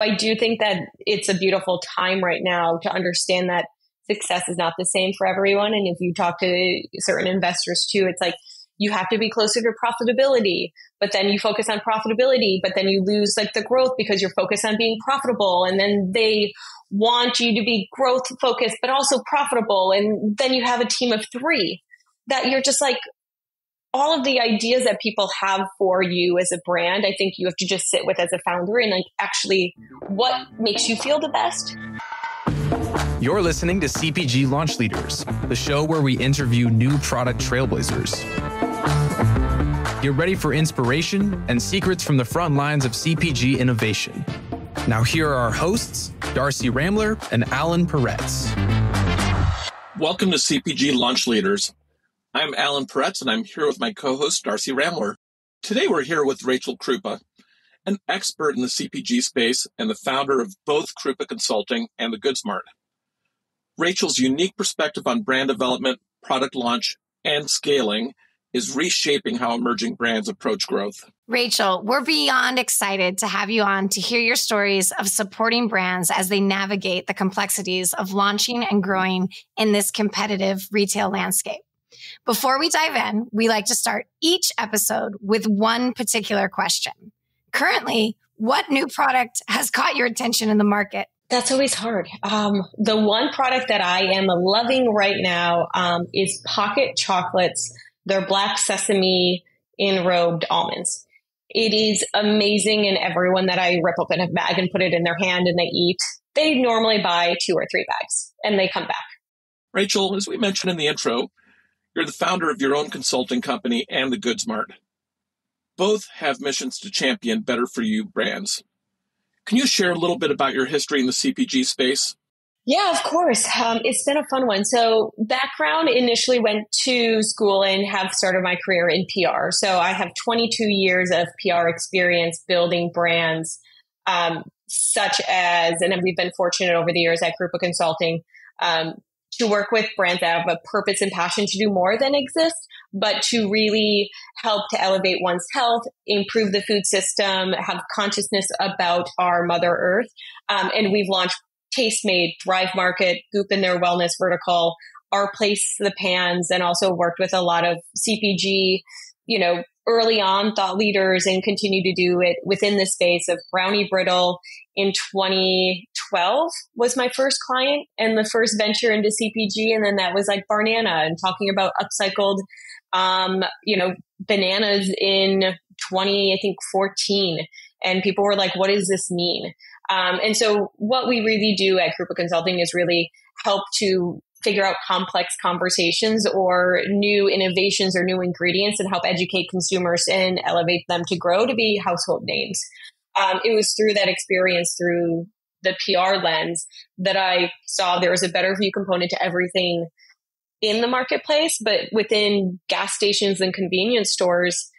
I do think that it's a beautiful time right now to understand that success is not the same for everyone. And if you talk to certain investors too, it's like you have to be closer to profitability, but then you focus on profitability, but then you lose like the growth because you're focused on being profitable. And then they want you to be growth focused, but also profitable. And then you have a team of three that you're just like, all of the ideas that people have for you as a brand, I think you have to just sit with as a founder and like actually what makes you feel the best. You're listening to CPG Launch Leaders, the show where we interview new product trailblazers. Get ready for inspiration and secrets from the front lines of CPG innovation. Now here are our hosts, Darcy Ramler and Alan Peretz. Welcome to CPG Launch Leaders. I'm Alan Peretz, and I'm here with my co-host, Darcy Ramler. Today, we're here with Rachel Krupa, an expert in the CPG space and the founder of both Krupa Consulting and the Goods Mart. Rachel's unique perspective on brand development, product launch, and scaling is reshaping how emerging brands approach growth. Rachel, we're beyond excited to have you on to hear your stories of supporting brands as they navigate the complexities of launching and growing in this competitive retail landscape. Before we dive in, we like to start each episode with one particular question. Currently, what new product has caught your attention in the market? That's always hard. The one product that I am loving right now is Pocket Chocolates. They're black sesame enrobed almonds. It is amazing, and everyone that I rip open a bag and put it in their hand and they eat, they normally buy 2 or 3 bags and they come back. Rachel, as we mentioned in the intro, you're the founder of your own consulting company and the Goods Mart. Both have missions to champion better for you brands. Can you share a little bit about your history in the CPG space? Yeah, of course. It's been a fun one. So background, initially went to school and have started my career in PR. So I have 22 years of PR experience building brands such as, and we've been fortunate over the years at Krupa Consulting, to work with brands that have a purpose and passion to do more than exist, but to really help to elevate one's health, improve the food system, have consciousness about our Mother Earth. And we've launched Tastemade, Thrive Market, Goop in their wellness vertical, Our Place the Pans, and also worked with a lot of CPG, early on thought leaders and continue to do it within the space of Brownie Brittle. In 2012 was my first client and the first venture into CPG. And then that was like Barnana and talking about upcycled, bananas in 2014. And people were like, what does this mean? And so what we really do at Krupa Consulting is really help to figure out complex conversations or new innovations or new ingredients and help educate consumers and elevate them to grow to be household names. It was through that experience, through the PR lens, that I saw there was a better view component to everything in the marketplace, but within gas stations and convenience stores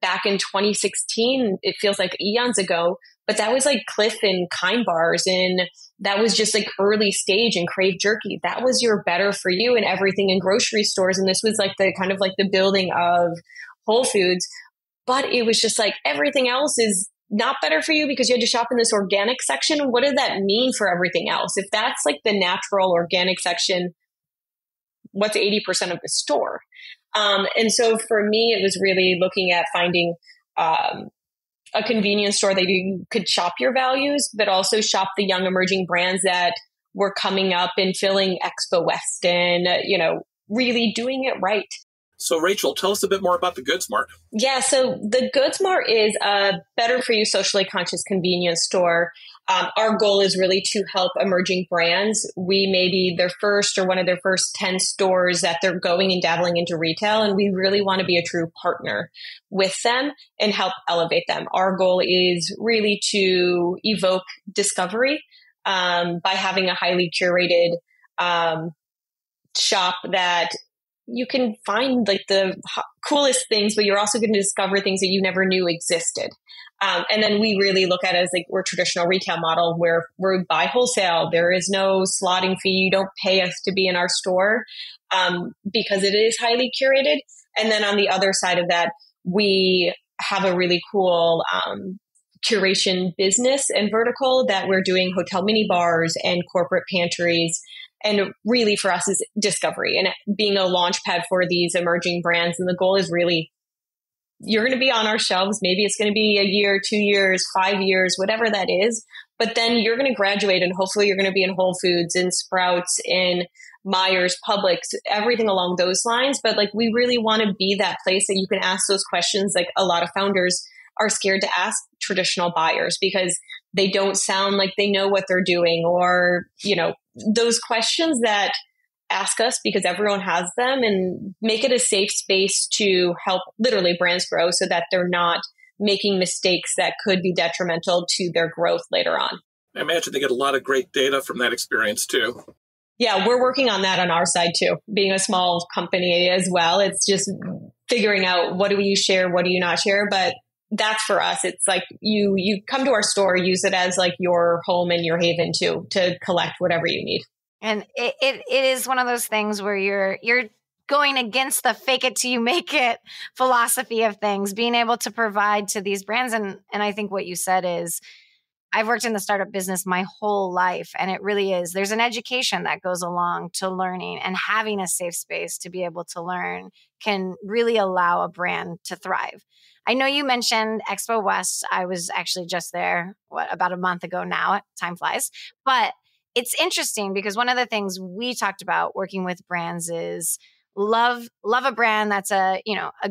back in 2016, it feels like eons ago, but that was like Cliff and Kind bars, and that was just like early stage and Crave Jerky. That was your better for you and everything in grocery stores. And this was like the kind of like the building of Whole Foods, but it was just like everything else is not better for you because you had to shop in this organic section. What did that mean for everything else? If that's like the natural organic section, what's 80% of the store? And so for me, it was really looking at finding a convenience store that you could shop your values, but also shop the young emerging brands that were coming up and filling Expo West and, really doing it right. So Rachel, tell us a bit more about the Goods Mart. Yeah, so the Goods Mart is a better for you socially conscious convenience store. Our goal is really to help emerging brands. We may be their first or one of their first 10 stores that they're going and dabbling into retail. And we really want to be a true partner with them and help elevate them. Our goal is really to evoke discovery by having a highly curated shop that you can find like the coolest things, but you're also going to discover things that you never knew existed. And then we really look at it as like we're a traditional retail model where we buy wholesale. There is no slotting fee. You don't pay us to be in our store because it is highly curated. And then on the other side of that, we have a really cool curation business and vertical that we're doing hotel mini bars and corporate pantries. And really for us is discovery and being a launch pad for these emerging brands. And the goal is really, you're going to be on our shelves. Maybe it's going to be a year, 2 years, 5 years, whatever that is. But then you're going to graduate and hopefully you're going to be in Whole Foods, in Sprouts, in Myers, Publix, everything along those lines. But like, we really want to be that place that you can ask those questions. Like a lot of founders are scared to ask traditional buyers because they don't sound like they know what they're doing, or, you know, those questions that ask us because everyone has them, and make it a safe space to help literally brands grow so that they're not making mistakes that could be detrimental to their growth later on. I imagine they get a lot of great data from that experience too. Yeah, we're working on that on our side too. Being a small company as well, it's just figuring out what do you share, what do you not share. But that's for us. It's like you come to our store, use it as like your home and your haven too, to collect whatever you need. And it is one of those things where you're going against the fake it till you make it philosophy of things, being able to provide to these brands. And I think what you said is, I've worked in the startup business my whole life, and it really is. There's an education that goes along to learning, and having a safe space to be able to learn can really allow a brand to thrive. I know you mentioned Expo West. I was actually just there, about a month ago now. Time flies. But it's interesting because one of the things we talked about working with brands is love a brand that's a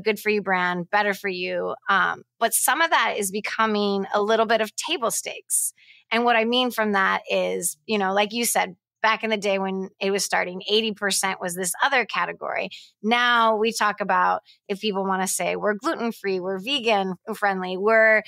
good for you brand, better for you. But some of that is becoming a little bit of table stakes. And what I mean from that is, like you said, back in the day when it was starting, 80% was this other category. Now we talk about, if people want to say we're gluten-free, we're vegan friendly, we're,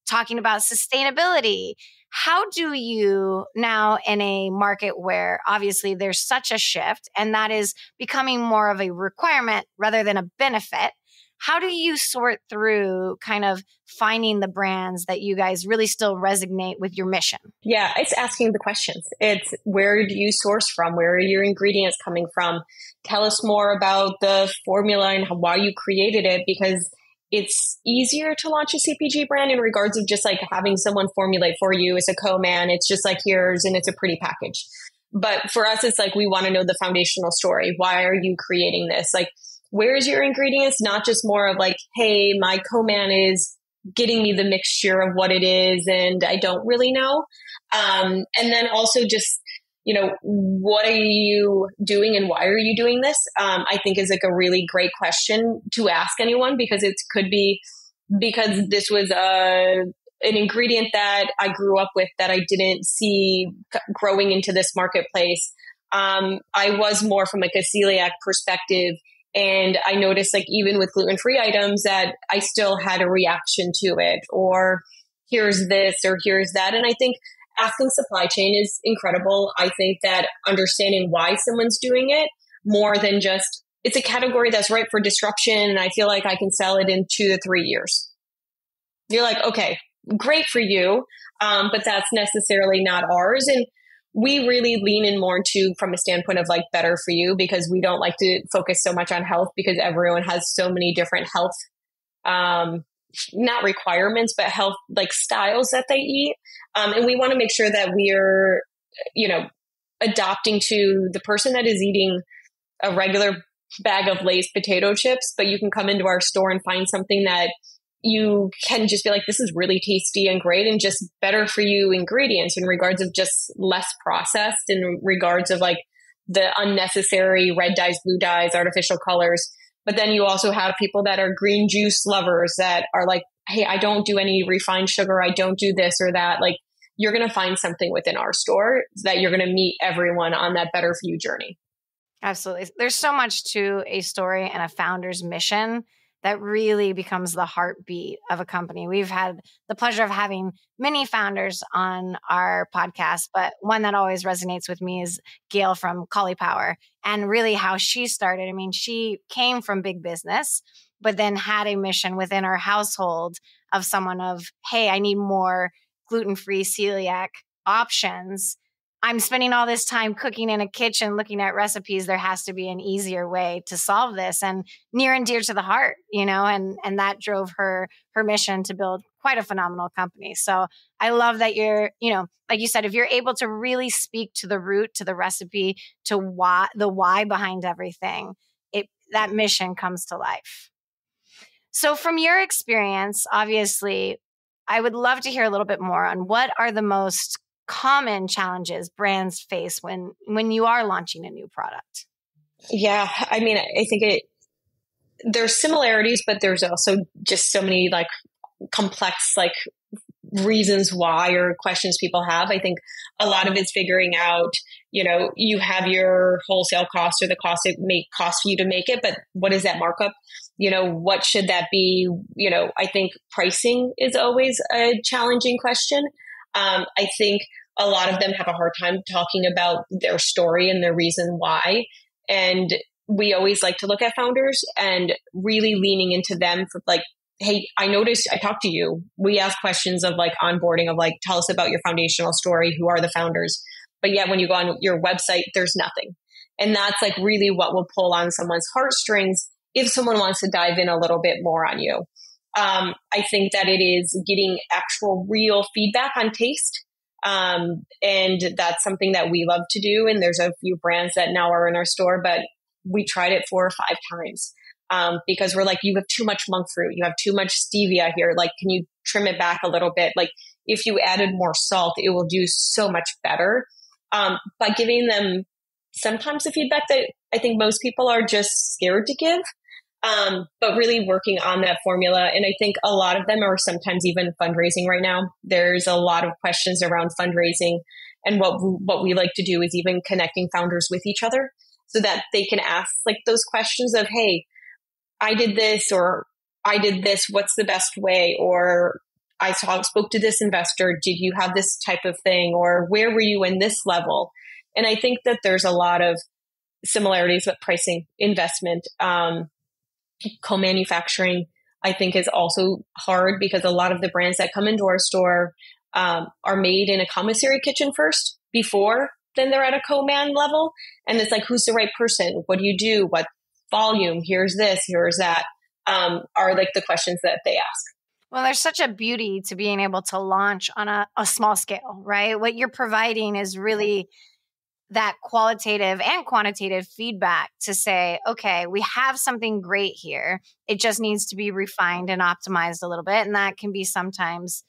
talking about sustainability. How do you now, in a market where obviously there's such a shift and that is becoming more of a requirement rather than a benefit, how do you sort through kind of finding the brands that you guys really still resonate with your mission? Yeah, it's asking the questions. It's, where do you source from? Where are your ingredients coming from? Tell us more about the formula and why you created it, because it's easier to launch a CPG brand in regards of just like having someone formulate for you as a co-man. It's just like, here's, and it's a pretty package. But for us, it's like, we want to know the foundational story. Why are you creating this? Like, where's your ingredients? Not just more of like, hey, my co-man is getting me the mixture of what it is, and I don't really know. And then also just, what are you doing and why are you doing this? I think is like a really great question to ask anyone, because it could be because this was an ingredient that I grew up with that I didn't see growing into this marketplace. I was more from like a celiac perspective, and I noticed like even with gluten-free items that I still had a reaction to it, or here's this or here's that. And I think asking supply chain is incredible. I think that understanding why someone's doing it more than just, it's a category that's ripe for disruption and I feel like I can sell it in 2 to 3 years. You're like, okay, great for you. But that's necessarily not ours. And we really lean in more into from a standpoint of like better for you, because we don't like to focus so much on health, because everyone has so many different health, not requirements, but health like styles that they eat. And we want to make sure that we're, adopting to the person that is eating a regular bag of Lay's potato chips, but you can come into our store and find something that you can just be like, this is really tasty and great and just better for you ingredients, in regards of just less processed, in regards of like the unnecessary red dyes, blue dyes, artificial colors. But then you also have people that are green juice lovers that are like, hey, I don't do any refined sugar. I don't do this or that. Like, you're going to find something within our store that you're going to meet everyone on that better for you journey. Absolutely. There's so much to a story and a founder's mission that really becomes the heartbeat of a company. We've had the pleasure of having many founders on our podcast, but one that always resonates with me is Gail from Cauliflower, and really how she started. I mean, she came from big business, but then had a mission within her household of someone of, hey, I need more gluten-free celiac options. I'm spending all this time cooking in a kitchen, looking at recipes. There has to be an easier way to solve this, and near and dear to the heart, and that drove her mission to build quite a phenomenal company. So I love that you're, like you said, if you're able to really speak to the root, to the recipe, to the why behind everything, that mission comes to life. So from your experience, obviously, I would love to hear a little bit more on what are the most common challenges brands face when you are launching a new product. Yeah, I mean, I think there's similarities, but there's also just so many like complex like reasons why or questions people have. I think a lot of it's figuring out, you have your wholesale cost or the cost it may cost for you to make it, but what is that markup? What should that be? I think pricing is always a challenging question. I think a lot of them have a hard time talking about their story and their reason why. And we always like to look at founders and really leaning into them for like, hey, I noticed I talked to you. We ask questions of like onboarding of like, tell us about your foundational story. Who are the founders? But yet when you go on your website, there's nothing. And that's like really what will pull on someone's heartstrings if someone wants to dive in a little bit more on you. I think that it is getting actual real feedback on taste. And that's something that we love to do. And there's a few brands that now are in our store, but we tried it 4 or 5 times. Because we're like, you have too much monk fruit. You have too much stevia here. Like, can you trim it back a little bit? Like if you added more salt, it will do so much better. By giving them sometimes the feedback that I think most people are just scared to give. But really working on that formula. And I think a lot of them are sometimes even fundraising right now. There's a lot of questions around fundraising. And what we like to do is even connecting founders with each other so that they can ask like those questions of, hey, I did this, or I did this. What's the best way? Or I spoke to this investor. Did you have this type of thing? Or where were you in this level? And I think that there's a lot of similarities with pricing, investment, co-manufacturing, I think is also hard because a lot of the brands that come into our store are made in a commissary kitchen first before then they're at a co-man level. And it's like, who's the right person? What do you do? What volume? Here's this, here's that, are like the questions that they ask. Well, there's such a beauty to being able to launch on a small scale, right? What you're providing is really that qualitative and quantitative feedback to say, okay, we have something great here. It just needs to be refined and optimized a little bit. And that can be sometimes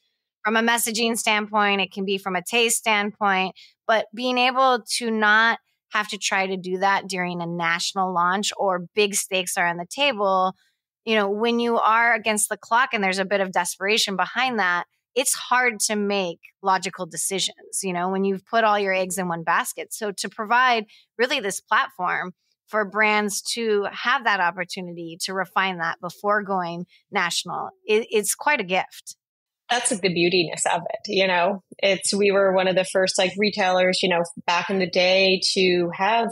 from a messaging standpoint, it can be from a taste standpoint, but being able to not have to try to do that during a national launch or big stakes are on the table, when you are against the clock and there's a bit of desperation behind that, it's hard to make logical decisions, when you've put all your eggs in one basket. So to provide really this platform for brands to have that opportunity to refine that before going national, it's quite a gift. That's like the beautiness of it. We were one of the first like retailers, back in the day to have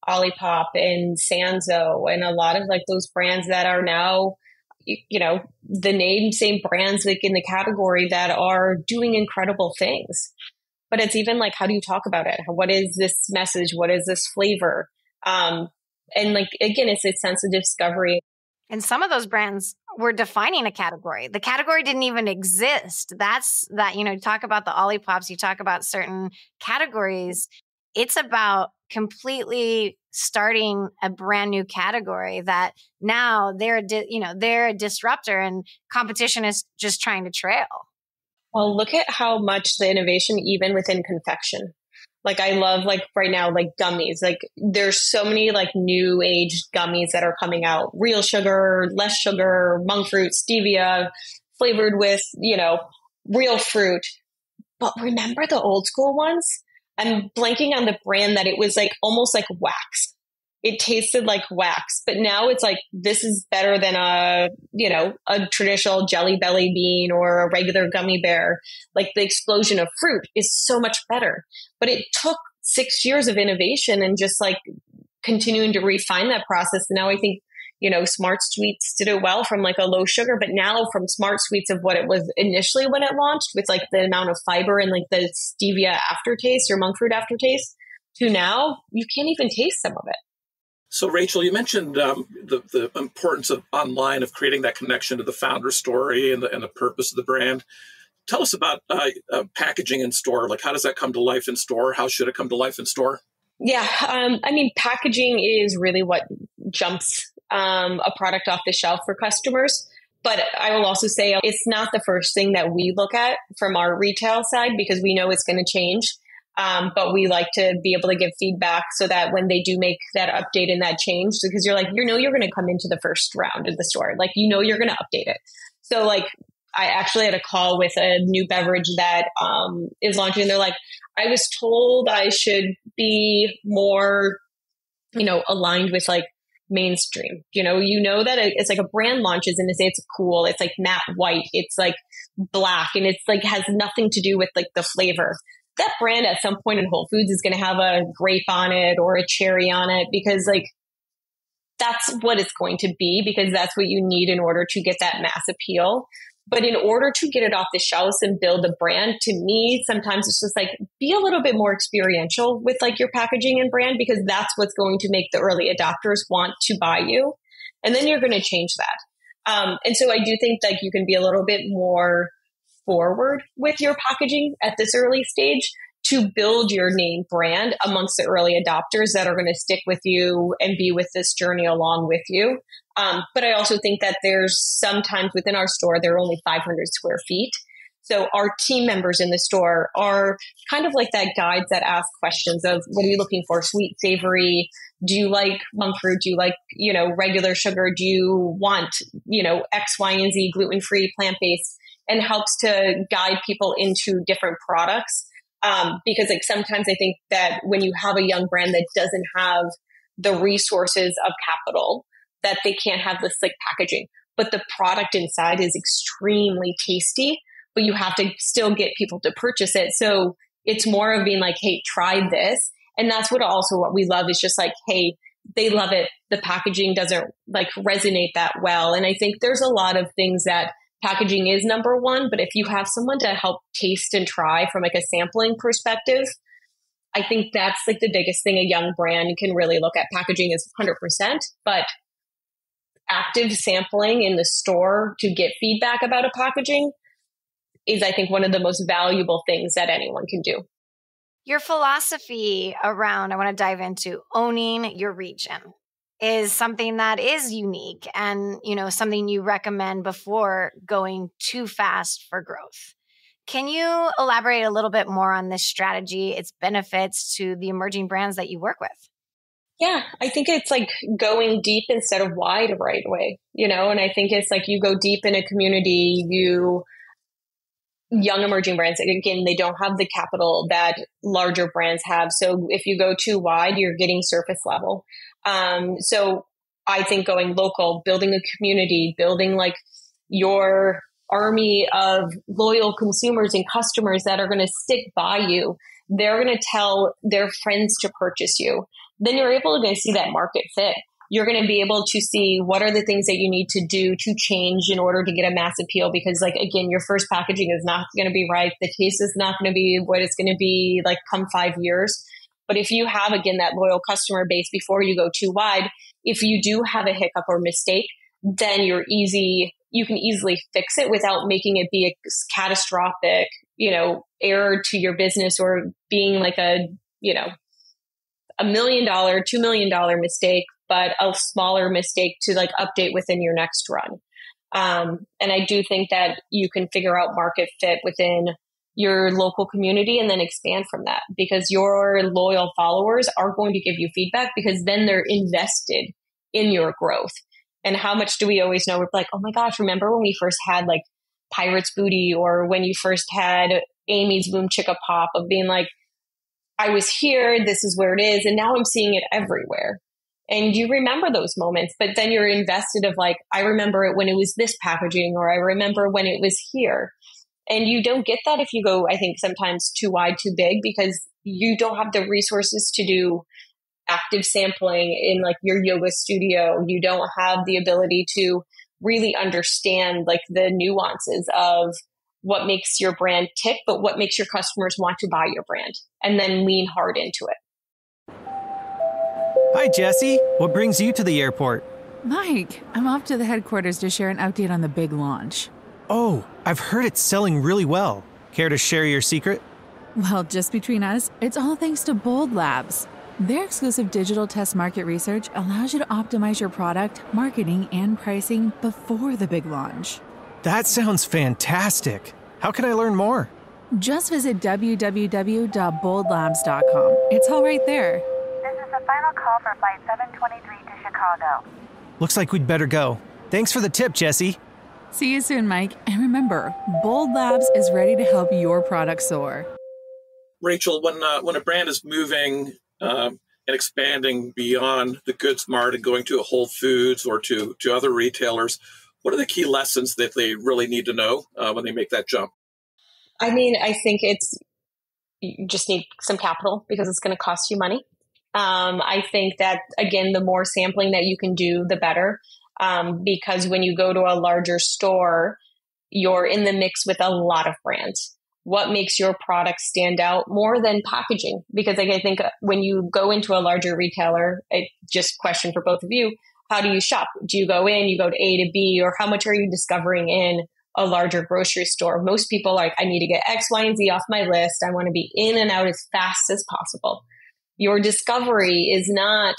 Olipop and Sanzo and a lot of like those brands that are now, the same brands like in the category that are doing incredible things. But it's even like, how do you talk about it? What is this message? What is this flavor? And like, again, it's a sense of discovery. And some of those brands were defining a category. The category didn't even exist. You talk about the Olipops, you talk about certain categories. It's about completely starting a brand new category that now they're a disruptor and competition is just trying to trail. Well, look at how much the innovation, even within confection. Like I love like right now, like gummies, like there's so many like new age gummies that are coming out, real sugar, less sugar, monk fruit, stevia, flavored with, real fruit. But remember the old school ones? I'm blanking on the brand that it was like almost like wax. It tasted like wax, but now it's like, this is better than a traditional Jelly Belly bean or a regular gummy bear. Like the explosion of fruit is so much better, but it took 6 years of innovation and just like continuing to refine that process. And now I think, Smart Sweets did it well from like a low sugar, but now from Smart Sweets of what it was initially when it launched with like the amount of fiber and like the stevia aftertaste or monk fruit aftertaste to now you can't even taste some of it. So, Rachel, you mentioned the importance of online, of creating that connection to the founder story and the purpose of the brand. Tell us about packaging in store. Like, how does that come to life in store? How should it come to life in store? Yeah, packaging is really what jumps a product off the shelf for customers. But I will also say it's not the first thing that we look at from our retail side because we know it's going to change. But we like to be able to give feedback so that when they do make that update and that change, because you're like, you're going to come into the first round of the store. Like, you're going to update it. So like, I actually had a call with a new beverage that is launching. And they're like, I was told I should be more, aligned with like mainstream. That it's like a brand launches and they say it's cool. It's like matte white. It's like black and it's like has nothing to do with like the flavor. That brand at some point in Whole Foods is going to have a grape on it or a cherry on it because like that's what it's going to be because that's what you need in order to get that mass appeal. But in order to get it off the shelves and build a brand, to me, sometimes it's just like be a little bit more experiential with like your packaging and brand because that's what's going to make the early adopters want to buy you. And then you're going to change that. And so I do think like you can be a little bit more forward with your packaging at this early stage to build your name brand amongst the early adopters that are going to stick with you and be with this journey along with you. But I also think that there's sometimes within our store, there are only 500 square feet. So our team members in the store are kind of like that guides that ask questions of what are you looking for? Sweet, savory? Do you like monk fruit? Do you like, regular sugar? Do you want, X, Y, and Z, gluten-free, plant-based? And helps to guide people into different products. Because like sometimes I think that when you have a young brand that doesn't have the resources of capital, that they can't have this like packaging, but the product inside is extremely tasty, but you have to still get people to purchase it. So it's more of being like, hey, try this. And that's what we love is just like, hey, they love it. The packaging doesn't like resonate that well. And I think there's a lot of things that packaging is number one, but if you have someone to help taste and try from like a sampling perspective, I think that's like the biggest thing a young brand can really look at. Packaging is 100%, but active sampling in the store to get feedback about a packaging is, I think, one of the most valuable things that anyone can do. Your philosophy around, I want to dive into owning your region is something that is unique and, something you recommend before going too fast for growth. Can you elaborate a little bit more on this strategy, its benefits to the emerging brands that you work with? Yeah, I think it's like going deep instead of wide right away, and I think it's like you go deep in a community, young emerging brands, again, they don't have the capital that larger brands have. So if you go too wide, you're getting surface level. So I think going local, building a community, building like your army of loyal consumers and customers that are going to stick by you. They're going to tell their friends to purchase you. Then you're able to see that market fit. You're going to be able to see what are the things that you need to do to change in order to get a mass appeal. Because like, again, your first packaging is not going to be right. The taste is not going to be what it's going to be like come 5 years. But if you have, again, that loyal customer base before you go too wide, if you do have a hiccup or mistake, then you can easily fix it without making it be a catastrophic, error to your business or being like a $1 million, $2 million mistake, but a smaller mistake to like update within your next run. And I do think that you can figure out market fit within your local community and then expand from that because your loyal followers are going to give you feedback because then they're invested in your growth. And how much do we always know? We're like, oh my gosh, remember when we first had like Pirate's Booty or when you first had Amy's Boom Chicka Pop of being like, I was here, this is where it is. And now I'm seeing it everywhere. And you remember those moments, but then you're invested of like, I remember it when it was this packaging, or I remember when it was here. And you don't get that if you go, I think sometimes too wide, too big, because you don't have the resources to do active sampling in like your yoga studio. You don't have the ability to really understand like the nuances of what makes your brand tick, but what makes your customers want to buy your brand and then lean hard into it. Hi, Jesse. What brings you to the airport? Mike, I'm off to the headquarters to share an update on the big launch. Oh, I've heard it's selling really well. Care to share your secret? Well, just between us, it's all thanks to Bold Labs. Their exclusive digital test market research allows you to optimize your product, marketing, and pricing before the big launch. That sounds fantastic. How can I learn more? Just visit www.boldlabs.com. It's all right there. This is the final call for Flight 723 to Chicago. Looks like we'd better go. Thanks for the tip, Jesse. See you soon, Mike. And remember, Bold Labs is ready to help your product soar. Rachel, when a brand is moving and expanding beyond the Goods Mart and going to a Whole Foods or to other retailers, what are the key lessons that they really need to know when they make that jump? I mean, I think you just need some capital because it's going to cost you money. I think that, again, the more sampling that you can do, the better. Because when you go to a larger store, you're in the mix with a lot of brands. What makes your product stand out more than packaging? Because I think when you go into a larger retailer, just question for both of you, how do you shop? Do you go in, you go to A to B, or how much are you discovering in a larger grocery store? Most people are like, I need to get X, Y, and Z off my list. I want to be in and out as fast as possible. Your discovery is not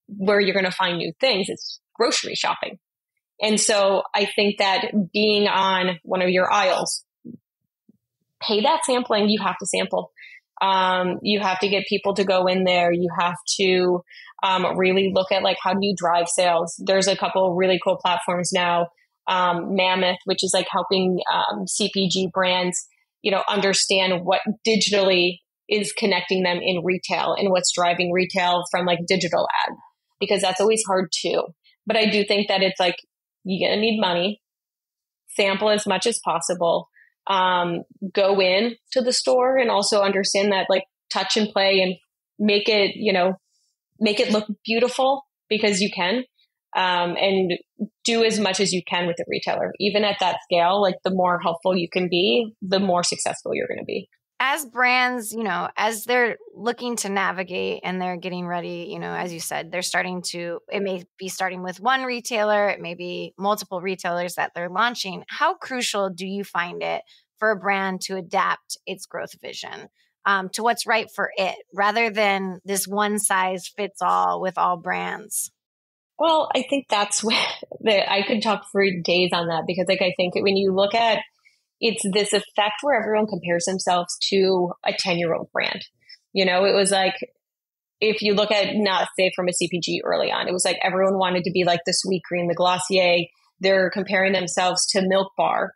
where you're going to find new things. It's grocery shopping. And so I think that being on one of your aisles, pay that sampling. You have to sample. You have to get people to go in there. You have to really look at, like, how do you drive sales? There's a couple of really cool platforms now. Mammoth, which is like helping CPG brands, understand what digitally is connecting them in retail and what's driving retail from like digital ad, because that's always hard too. But I do think that it's like, you're going to need money, sample as much as possible, go in to the store and also understand that, like, touch and play and make it look beautiful, because you can, and do as much as you can with the retailer. Even at that scale, like, the more helpful you can be, the more successful you're going to be. As brands, as they're looking to navigate and they're getting ready, as you said, it may be starting with one retailer, it may be multiple retailers that they're launching. How crucial do you find it for a brand to adapt its growth vision to what's right for it, rather than this one size fits all with all brands? Well, I think that's where I could talk for days on that, because, like, I think when you look at, it's this effect where everyone compares themselves to a 10-year-old brand. It was like, if you look at, not say from a CPG early on, it was like everyone wanted to be like the Sweetgreen, the Glossier. They're comparing themselves to Milk Bar.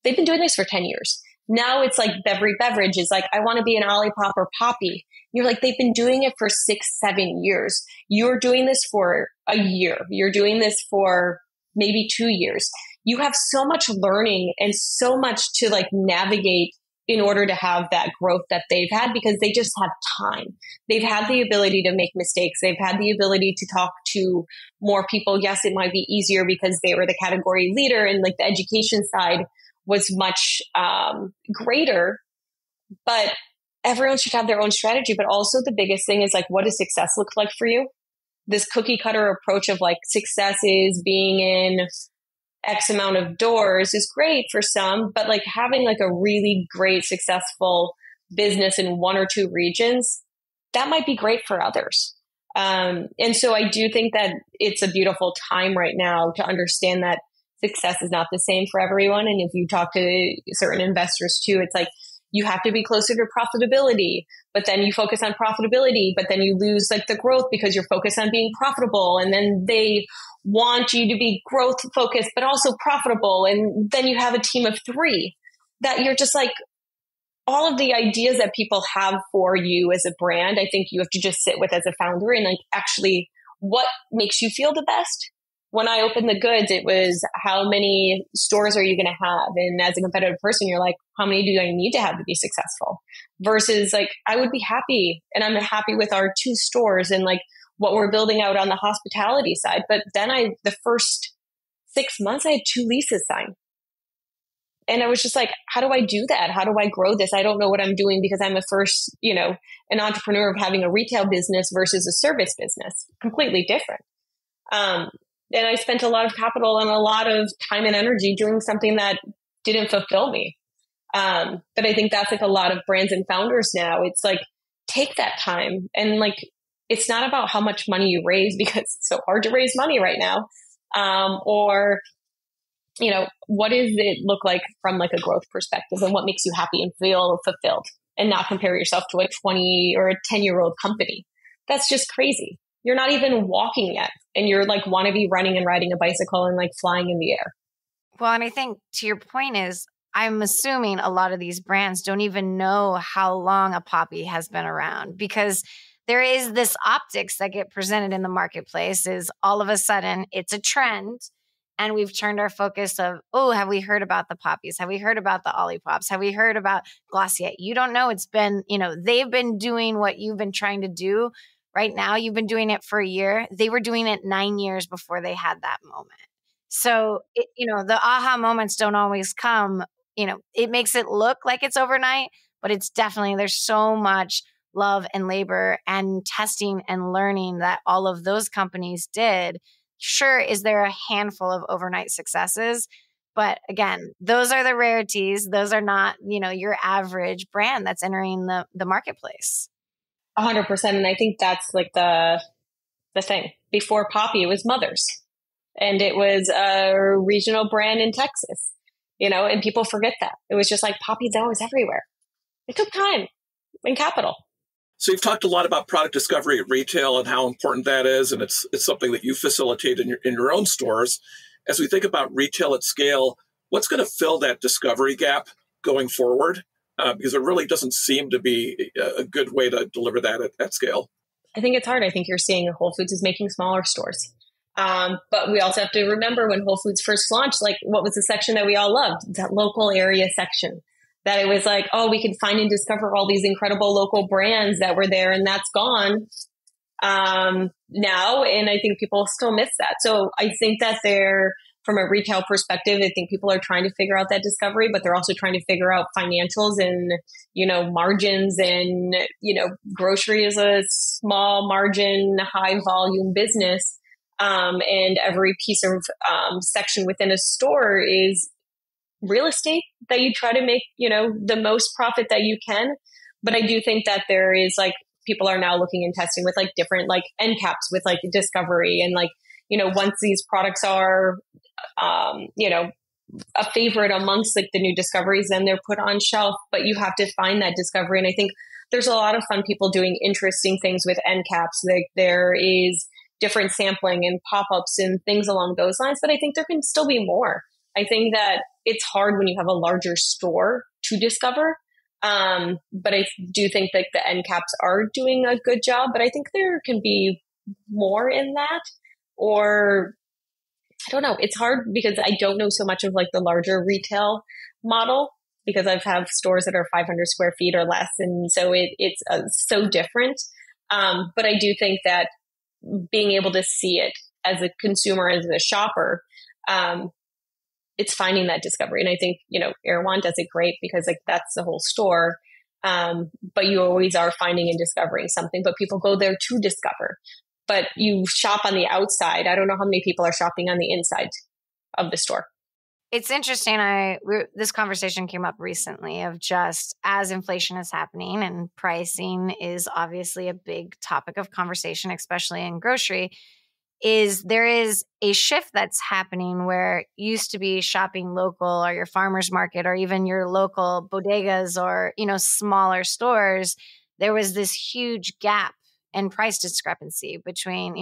They've been doing this for 10 years. Now it's like Beverage is like, I want to be an Olipop or Poppy. You're like, they've been doing it for 6-7 years. You're doing this for a year. You're doing this for maybe 2 years. You have so much learning and so much to, like, navigate in order to have that growth that they've had, because they just have time. They've had the ability to make mistakes. They've had the ability to talk to more people. Yes, it might be easier because they were the category leader and, like, the education side was much greater, but everyone should have their own strategy. But also the biggest thing is, like, what does success look like for you? This cookie cutter approach of, like, success is being in X amount of doors is great for some, but, like, having, like, a really great successful business in 1 or 2 regions, that might be great for others. And so I do think that it's a beautiful time right now to understand that success is not the same for everyone. And if you talk to certain investors too, it's like, you have to be closer to profitability, but then you focus on profitability, but then you lose, like, the growth because you're focused on being profitable. And then they want you to be growth focused, but also profitable. And then you have a team of 3 that you're just like, all of the ideas that people have for you as a brand, I think you have to just sit with as a founder and, like, actually, what makes you feel the best? When I opened the Goods, it was, how many stores are you going to have? And as a competitive person, you're like, how many do I need to have to be successful? Versus, like, I would be happy, and I'm happy with our 2 stores and, like, what we're building out on the hospitality side. But then the first 6 months, I had 2 leases signed. And I was just like, how do I do that? How do I grow this? I don't know what I'm doing because I'm an entrepreneur of having a retail business versus a service business, completely different. And I spent a lot of capital and a lot of time and energy doing something that didn't fulfill me. But I think that's like a lot of brands and founders now. It's like, take that time. And like, it's not about how much money you raise because it's so hard to raise money right now. Or what does it look like from like a growth perspective and what makes you happy and feel fulfilled, and not compare yourself to a 20 or a 10-year-old company. That's just crazy. You're not even walking yet. And you're like, want to be running and riding a bicycle and like flying in the air. Well, and I think to your point is, I'm assuming a lot of these brands don't even know how long a poppy has been around, because there is this optics that get presented in the marketplace is all of a sudden it's a trend. And we've turned our focus of, oh, have we heard about the poppies? Have we heard about the Olippops? Have we heard about Glossier? You don't know. It's been, they've been doing what you've been trying to do right now. You've been doing it for a year. They were doing it 9 years before they had that moment. So, the aha moments don't always come. It makes it look like it's overnight, but it's definitely, there's so much love and labor and testing and learning that all of those companies did. Sure, is there a handful of overnight successes? But again, those are the rarities. Those are not, your average brand that's entering the marketplace. 100%. And I think that's like the thing. Before Poppy, it was Mother's. And it was a regional brand in Texas, and people forget that. It was just like Poppy Dough was everywhere. It took time and capital. So you've talked a lot about product discovery at retail and how important that is, and it's something that you facilitate in your own stores. As we think about retail at scale, what's going to fill that discovery gap going forward? Because there really doesn't seem to be a good way to deliver that at scale. I think it's hard. I think you're seeing Whole Foods is making smaller stores. But we also have to remember when Whole Foods first launched, like what was the section that we all loved? That local area section. That it was like, oh, we could find and discover all these incredible local brands that were there, and that's gone now. And I think people still miss that. So I think that from a retail perspective, I think people are trying to figure out that discovery, but they're also trying to figure out financials and, margins and, grocery is a small margin, high volume business. And every piece of section within a store is real estate that you try to make, the most profit that you can. But I do think that there is like, people are now looking and testing with like different like end caps with like discovery. And like, once these products are, a favorite amongst like the new discoveries, then they're put on shelf, but you have to find that discovery. And I think there's a lot of fun people doing interesting things with end caps. Like there is different sampling and pop-ups and things along those lines, but I think there can still be more. I think that it's hard when you have a larger store to discover. But I do think that the end caps are doing a good job, but I think there can be more in that. Or I don't know. It's hard because I don't know so much of like the larger retail model because I've have stores that are 500 square feet or less. And so it's so different. But I do think that being able to see it as a consumer, as a shopper, it's finding that discovery. And I think, Erewhon does it great because like that's the whole store. But you always are finding and discovering something, but people go there to discover. But you shop on the outside. I don't know how many people are shopping on the inside of the store. It's interesting. This conversation came up recently of just as inflation is happening and pricing is obviously a big topic of conversation, especially in grocery, there is a shift that's happening where used to be shopping local or your farmer's market or even your local bodegas or, smaller stores. There was this huge gap and price discrepancy between,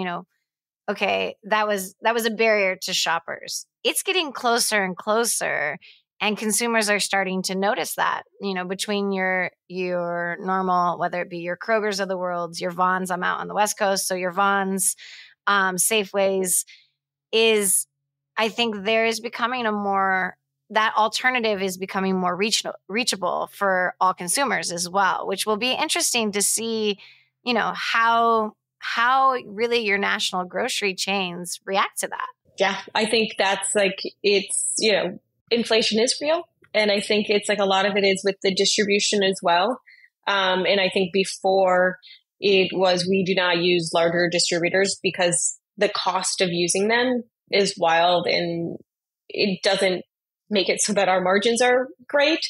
okay, that was a barrier to shoppers. It's getting closer and closer, and consumers are starting to notice that, between your normal, whether it be your Kroger's of the world, your Vons. I'm out on the West Coast, so your Vons, Safeways I think there is becoming that alternative is becoming more reachable for all consumers as well, which will be interesting to see, how really your national grocery chains react to that. Yeah, I think that's like, it's, inflation is real. And I think it's like a lot of it is with the distribution as well. And I think before it was, we do not use larger distributors because the cost of using them is wild and it doesn't make it so that our margins are great.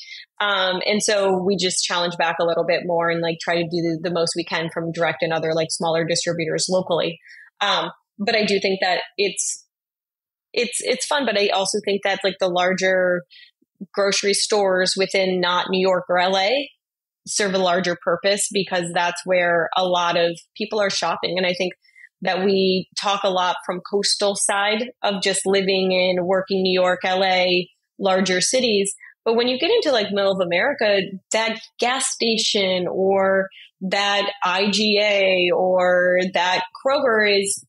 And so we just challenge back a little bit more and like try to do the most we can from direct and other like smaller distributors locally. But I do think that it's fun, but I also think that like the larger grocery stores within not New York or LA serve a larger purpose because that's where a lot of people are shopping. And I think that we talk a lot from coastal side of just living in working New York, LA, larger cities. But when you get into like middle of America, that gas station or that IGA or that Kroger is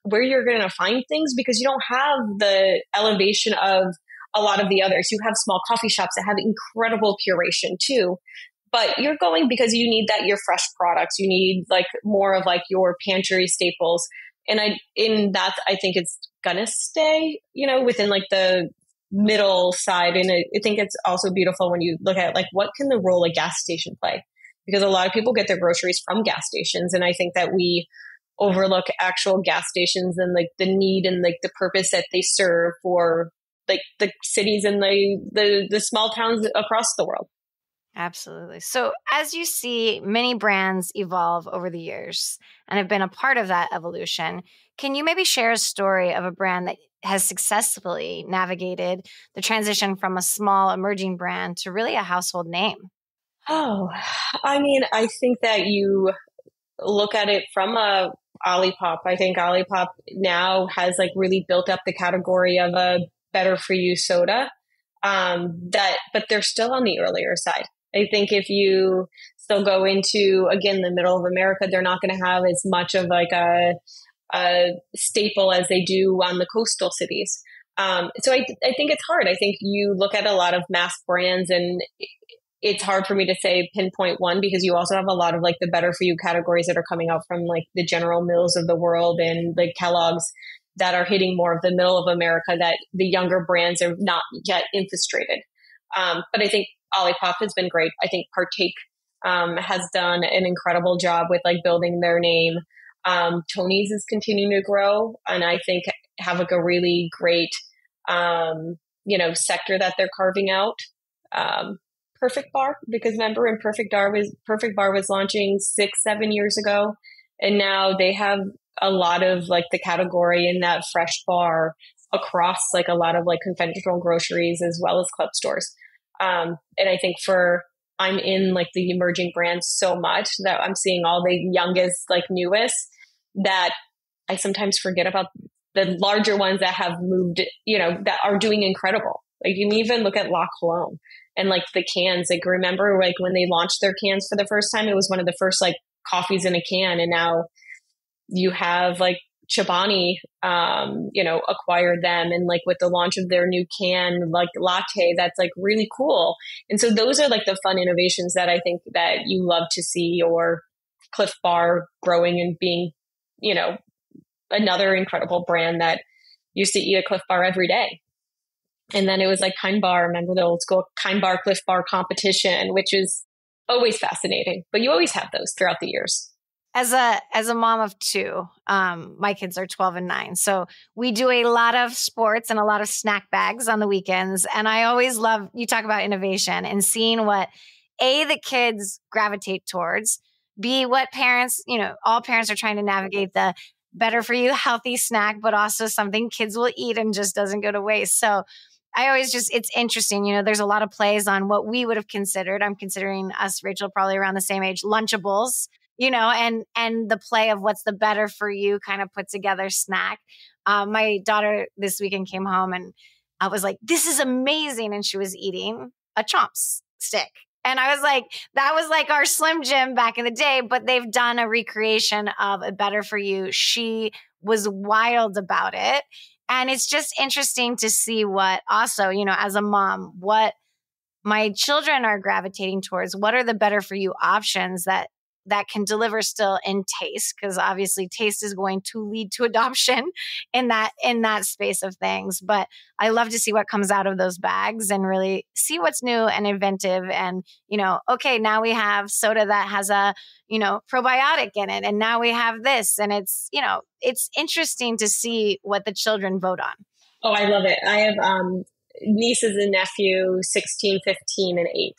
where you're going to find things because you don't have the elevation of a lot of the others. You have small coffee shops that have incredible curation too, but you're going because you need your fresh products. You need like more of like your pantry staples. And I think it's gonna stay, within like the middle side. And I think it's also beautiful when you look at like, what can the role a gas station play? Because a lot of people get their groceries from gas stations. And I think that we overlook actual gas stations and like the need and like the purpose that they serve for like the cities and the small towns across the world. Absolutely. So as you see many brands evolve over the years and have been a part of that evolution, can you maybe share a story of a brand that has successfully navigated the transition from a small emerging brand to really a household name? Oh, I mean, I think that you look at it from a Olipop. I think Olipop now has like really built up the category of a better for you soda. But they're still on the earlier side. I think if you still go into, again, the middle of America, they're not going to have as much of like a staple as they do on the coastal cities. So I think it's hard. I think you look at a lot of mass brands and it's hard for me to say pinpoint one because you also have a lot of like the better for you categories that are coming out from like the General Mills of the world and the Kellogg's that are hitting more of the middle of America that the younger brands are not yet infiltrated. But I think Olipop has been great. I think Partake has done an incredible job with like building their name. Tony's is continuing to grow and I think have like a really great, sector that they're carving out. Perfect Bar, because remember when Perfect Bar was launching 6-7 years ago, and now they have a lot of like the category in that fresh bar across like a lot of like conventional groceries as well as club stores. And I think I'm in like the emerging brands so much that I'm seeing all the youngest, like newest that I sometimes forget about the larger ones that have moved, that are doing incredible. Like you can even look at La Colombe and like the cans, like remember like when they launched their cans for the first time, it was one of the first like coffees in a can. And now you have like Chobani, acquired them. And like with the launch of their new can, like latte, that's like really cool. And so those are like the fun innovations that I think that you love to see, or Cliff Bar growing and being, another incredible brand that used to eat a Cliff Bar every day. And then it was like Kind Bar. Remember the old school Kind Bar, Cliff Bar competition, which is always fascinating, but you always have those throughout the years. As a mom of two, my kids are 12 and 9. So we do a lot of sports and a lot of snack bags on the weekends. And I always love, you talk about innovation and seeing what A, the kids gravitate towards, B, what parents, all parents are trying to navigate the better for you, healthy snack, but also something kids will eat and just doesn't go to waste. So I always it's interesting, there's a lot of plays on what we would have considered. I'm considering us, Rachel, probably around the same age, Lunchables, and the play of what's the better for you kind of put together snack. My daughter this weekend came home and I was like, this is amazing. And she was eating a Chomps stick. And I was like, that was like our Slim Jim back in the day, but they've done a recreation of a better for you. She was wild about it. And it's just interesting to see what also, as a mom, what my children are gravitating towards. What are the better for you options that that can deliver still in taste, because obviously taste is going to lead to adoption in that space of things. But I love to see what comes out of those bags and really see what's new and inventive. And, okay, now we have soda that has a, probiotic in it. And now we have this. And it's interesting to see what the children vote on. Oh, I love it. I have nieces and nephew, 16, 15, and 8.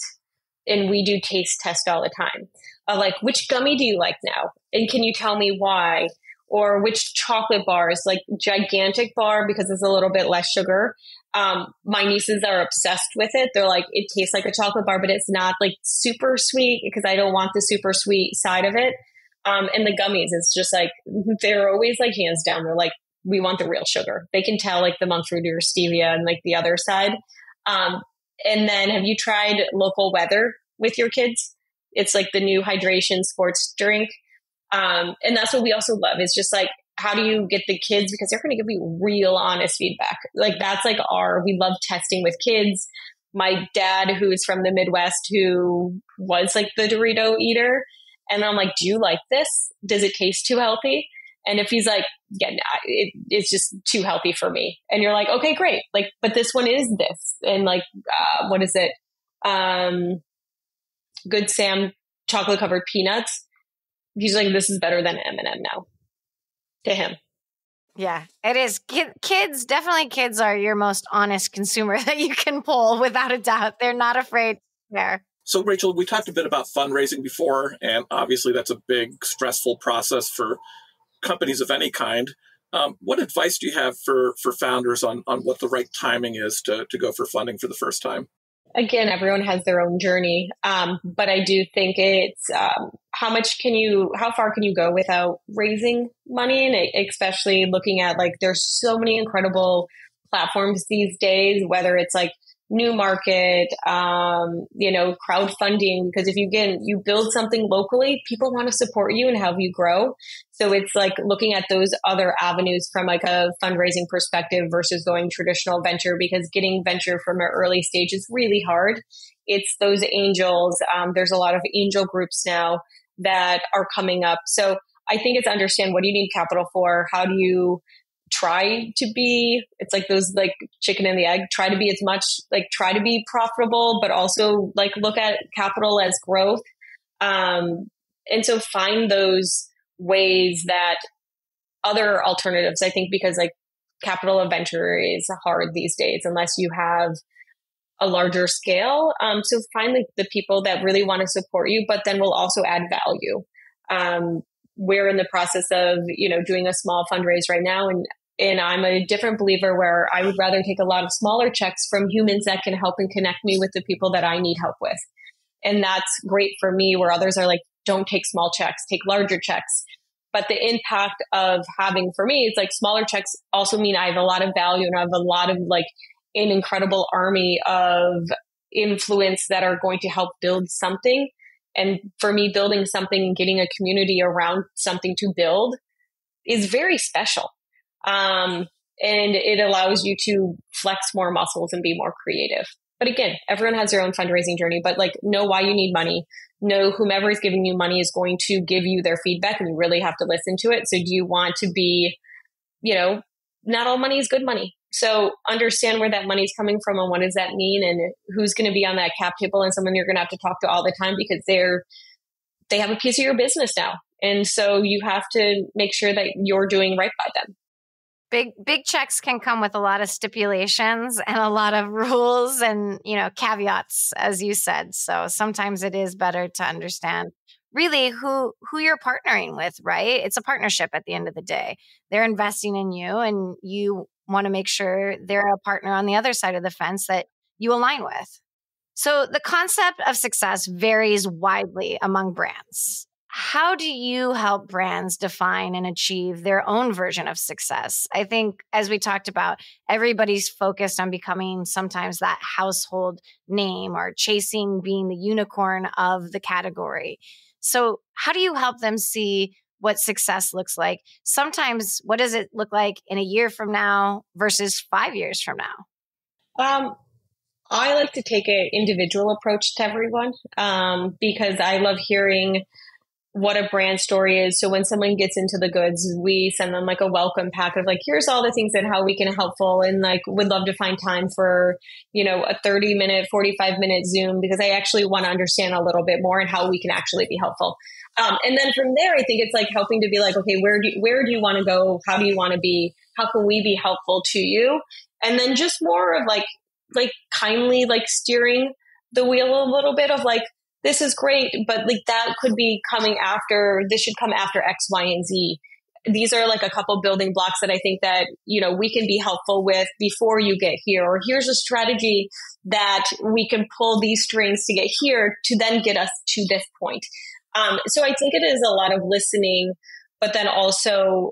And we do taste test all the time. Like, which gummy do you like now? And can you tell me why? Or which chocolate bars, like gigantic bar because it's a little bit less sugar. My nieces are obsessed with it. They're like, it tastes like a chocolate bar, but it's not like super sweet because I don't want the super sweet side of it. And the gummies, it's just like, they're always like hands down. They're like, we want the real sugar. They can tell like the monk fruit or stevia and like the other side. And then have you tried local weather with your kids? It's like the new hydration sports drink. And that's what we also love is just like, how do you get the kids? Because they're going to give you real honest feedback. Like that's like we love testing with kids. My dad, who is from the Midwest, who was like the Dorito eater. And I'm like, do you like this? Does it taste too healthy? And if he's like, yeah, it's just too healthy for me. And you're like, okay, great. Like, but this one is this. And like, what is it? Good Sam chocolate covered peanuts. He's like, this is better than M&M now to him. Yeah, it is. Kids are your most honest consumer that you can pull without a doubt. They're not afraid there. So Rachel, we talked a bit about fundraising before, and obviously that's a big stressful process for companies of any kind. What advice do you have for founders on what the right timing is to go for funding for the first time? Again, everyone has their own journey. But I do think it's how far can you go without raising money? And especially looking at like, there's so many incredible platforms these days, whether it's like New Market, crowdfunding, because if you build something locally, people want to support you and help you grow. So it's like looking at those other avenues from like a fundraising perspective versus going traditional venture, because getting venture from an early stage is really hard. It's those angels. There's a lot of angel groups now that are coming up. So I think it's understand, what do you need capital for? How do you it's like those like chicken and the egg, try to be profitable, but also like look at capital as growth. And so find those ways that other alternatives, I think, because like capital of venture is hard these days unless you have a larger scale. So find like the people that really want to support you, but then will also add value. We're in the process of, doing a small fundraise right now. And I'm a different believer where I would rather take a lot of smaller checks from humans that can help and connect me with the people that I need help with. And that's great for me, where others are like, don't take small checks, take larger checks. But the impact of having, for me, it's like smaller checks also mean I have a lot of value and I have a lot of like an incredible army of influence that are going to help build something. And for me, building something and getting a community around something to build is very special. And it allows you to flex more muscles and be more creative. But again, everyone has their own fundraising journey, but like know why you need money. Know whomever is giving you money is going to give you their feedback and you really have to listen to it. So do you want to be, not all money is good money. So understand where that money is coming from and what does that mean and who's going to be on that cap table and someone you're going to have to talk to all the time because they have a piece of your business now. And so you have to make sure that you're doing right by them. Big checks can come with a lot of stipulations and a lot of rules and, caveats, as you said. So sometimes it is better to understand really who you're partnering with, right? It's a partnership at the end of the day. They're investing in you and you want to make sure they're a partner on the other side of the fence that you align with. So the concept of success varies widely among brands. How do you help brands define and achieve their own version of success? I think, as we talked about, everybody's focused on becoming sometimes that household name or chasing being the unicorn of the category. So how do you help them see what success looks like? Sometimes, what does it look like in a year from now versus 5 years from now? I like to take an individual approach to everyone because I love hearing what a brand story is. So when someone gets into the goods, we send them like a welcome pack of like, here's all the things and how we can helpful, and like would love to find time for, a 30-minute, 45-minute Zoom, because I actually want to understand a little bit more and how we can actually be helpful. And then from there, I think it's like helping to be like, okay, where do you want to go? How do you want to be? How can we be helpful to you? And then just more of like kindly like steering the wheel a little bit of like, this is great, but like that could be coming after, this should come after X, Y, and Z. These are like a couple building blocks that I think that, we can be helpful with before you get here. Or here's a strategy that we can pull these strings to get here to then get us to this point. So I think it is a lot of listening, but then also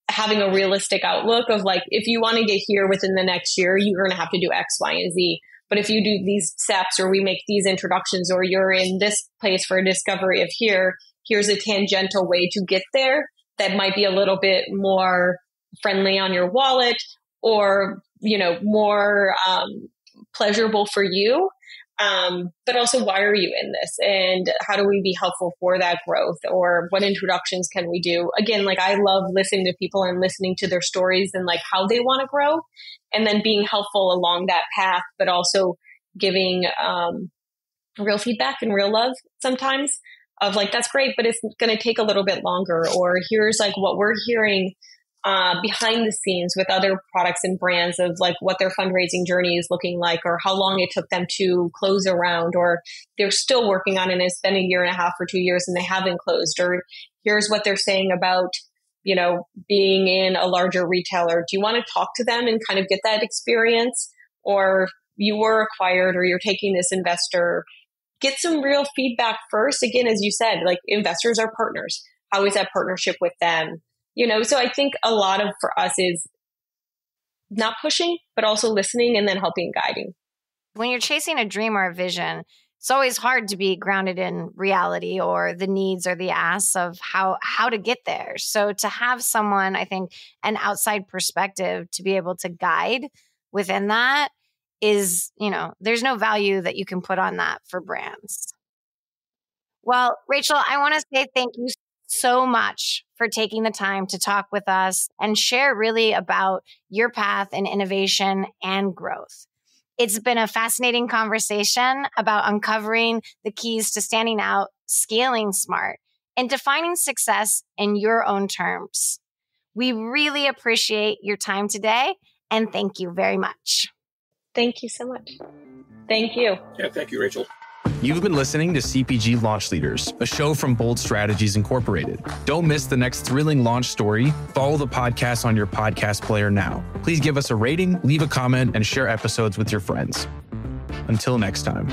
having a realistic outlook of like, if you want to get here within the next year, you're going to have to do X, Y, and Z. But if you do these steps, or we make these introductions, or you're in this place for a discovery of here's a tangential way to get there that might be a little bit more friendly on your wallet, or, more pleasurable for you. But also, why are you in this? And how do we be helpful for that growth? Or what introductions can we do? Again, like I love listening to people and listening to their stories and like how they want to grow, and then being helpful along that path, but also giving real feedback and real love sometimes of like, that's great, but it's going to take a little bit longer. Or here's like what we're hearing behind the scenes with other products and brands of like what their fundraising journey is looking like, or how long it took them to close a round, or they're still working on it and it's been 1.5 years or 2 years and they haven't closed. Or here's what they're saying about, being in a larger retailer. Do you want to talk to them and kind of get that experience? Or you were acquired, or you're taking this investor, get some real feedback first. Again, as you said, like investors are partners. How is that partnership with them? So I think a lot of for us is not pushing, but also listening and then helping guiding. When you're chasing a dream or a vision, it's always hard to be grounded in reality or the needs or the asks of how to get there. So to have someone, I think, an outside perspective to be able to guide within that is, there's no value that you can put on that for brands. Well, Rachel, I want to say thank you so much for taking the time to talk with us and share really about your path in innovation and growth. It's been a fascinating conversation about uncovering the keys to standing out, scaling smart, and defining success in your own terms. We really appreciate your time today, and thank you very much. Thank you so much. Thank you. Yeah, thank you, Rachel. You've been listening to CPG Launch Leaders, a show from Bold Strategies Incorporated. Don't miss the next thrilling launch story. Follow the podcast on your podcast player now. Please give us a rating, leave a comment, and share episodes with your friends. Until next time.